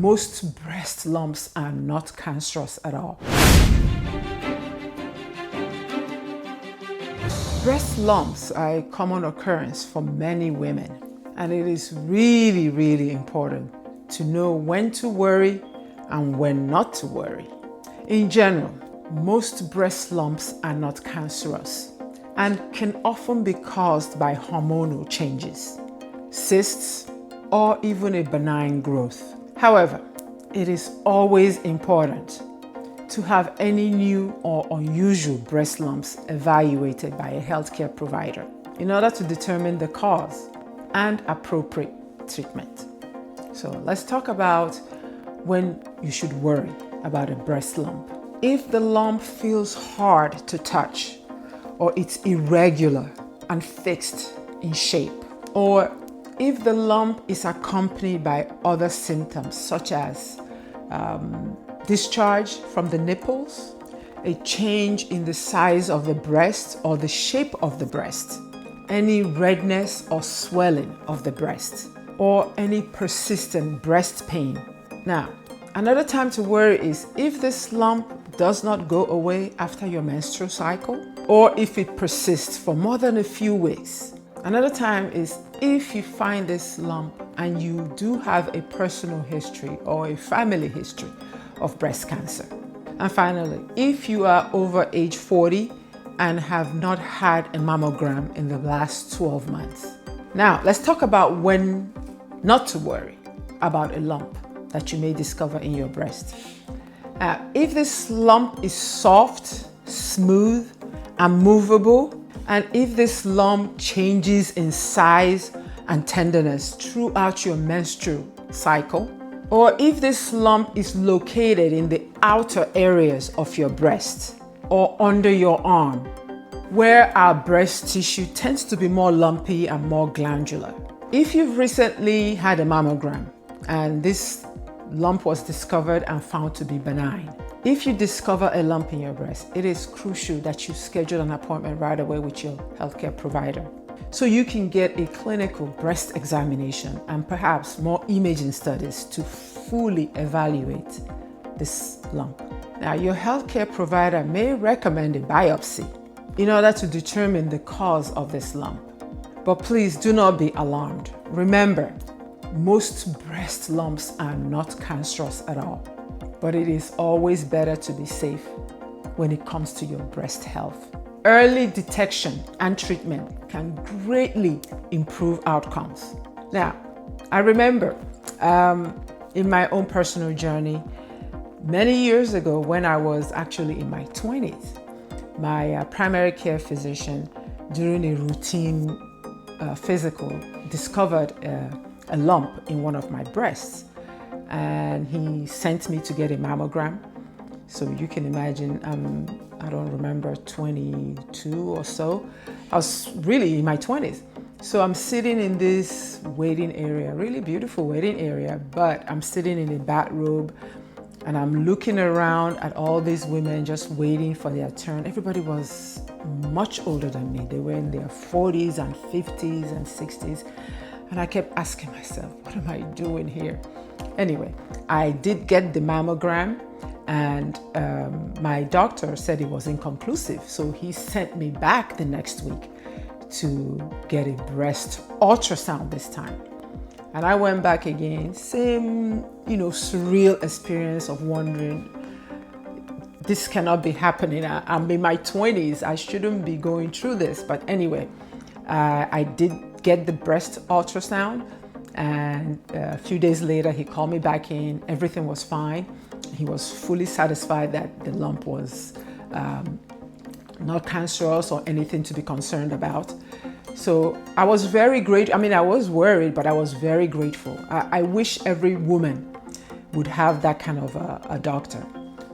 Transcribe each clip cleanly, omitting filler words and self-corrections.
most breast lumps are not cancerous at all. Breast lumps are a common occurrence for many women, and it is really, really important to know when to worry and when not to worry. In general, most breast lumps are not cancerous and can often be caused by hormonal changes, cysts, or even a benign growth. However, it is always important to have any new or unusual breast lumps evaluated by a healthcare provider in order to determine the cause and appropriate treatment. So let's talk about when you should worry about a breast lump. If the lump feels hard to touch, or it's irregular and fixed in shape, or if the lump is accompanied by other symptoms such as discharge from the nipples, a change in the size of the breast or the shape of the breast, any redness or swelling of the breast, or any persistent breast pain. Now, another time to worry is if this lump does not go away after your menstrual cycle, or if it persists for more than a few weeks. Another time is if you find this lump and you do have a personal history or a family history of breast cancer. And finally, if you are over age 40 and have not had a mammogram in the last 12 months. Now, let's talk about when not to worry about a lump that you may discover in your breast. If this lump is soft, smooth, and movable, and if this lump changes in size and tenderness throughout your menstrual cycle, or if this lump is located in the outer areas of your breast or under your arm, where our breast tissue tends to be more lumpy and more glandular. If you've recently had a mammogram and this lump was discovered and found to be benign, if you discover a lump in your breast, it is crucial that you schedule an appointment right away with your healthcare provider so you can get a clinical breast examination and perhaps more imaging studies to fully evaluate this lump. Now, your healthcare provider may recommend a biopsy in order to determine the cause of this lump. But please do not be alarmed. Remember, most breast lumps are not cancerous at all, but it is always better to be safe when it comes to your breast health. Early detection and treatment can greatly improve outcomes. Now, I remember in my own personal journey, many years ago when I was actually in my 20s, my primary care physician during a routine physical discovered a lump in one of my breasts, and he sent me to get a mammogram. So you can imagine, I don't remember, 22 or so. I was really in my 20s. So I'm sitting in this waiting area, really beautiful waiting area, but I'm sitting in a bathrobe and I'm looking around at all these women just waiting for their turn. Everybody was much older than me. They were in their 40s and 50s and 60s. And I kept asking myself, what am I doing here? Anyway, I did get the mammogram, and my doctor said it was inconclusive. So he sent me back the next week to get a breast ultrasound this time. And I went back again, same, surreal experience of wondering, this cannot be happening. I'm in my 20s. I shouldn't be going through this. But anyway, I did get the breast ultrasound, and a few days later he called me back in. Everything was fine. He was fully satisfied that the lump was not cancerous or anything to be concerned about. So I was very grateful. I was worried, but I was very grateful. I wish every woman would have that kind of a doctor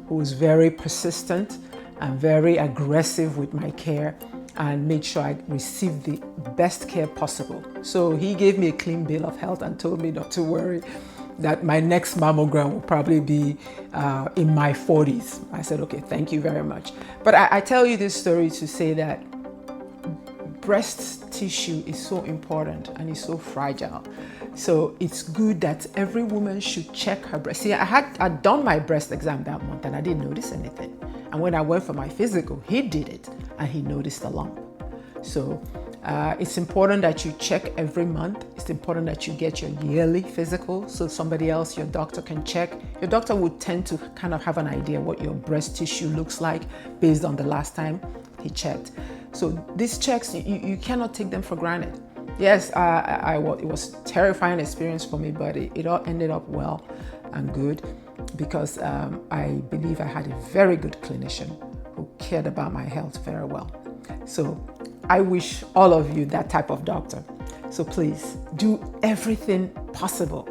who was very persistent and very aggressive with my care and made sure I received the best care possible. So he gave me a clean bill of health and told me not to worry, that my next mammogram will probably be in my 40s. I said, okay, thank you very much. But I tell you this story to say that breast tissue is so important and is so fragile. So it's good that every woman should check her breast. See, I'd done my breast exam that month and I didn't notice anything. And when I went for my physical, he did it and he noticed a lump. So it's important that you check every month. It's important that you get your yearly physical so somebody else, your doctor, can check. Your doctor would tend to kind of have an idea what your breast tissue looks like based on the last time he checked. So these checks, you cannot take them for granted. Yes, it was a terrifying experience for me, but it all ended up well and good because I believe I had a very good clinician who cared about my health very well. So I wish all of you that type of doctor. So please do everything possible.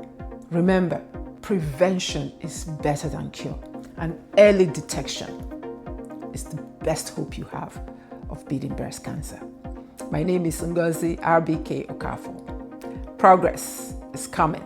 Remember, prevention is better than cure, and early detection is the best hope you have of beating breast cancer. My name is Ngozi RBK Okafor. Progress is coming.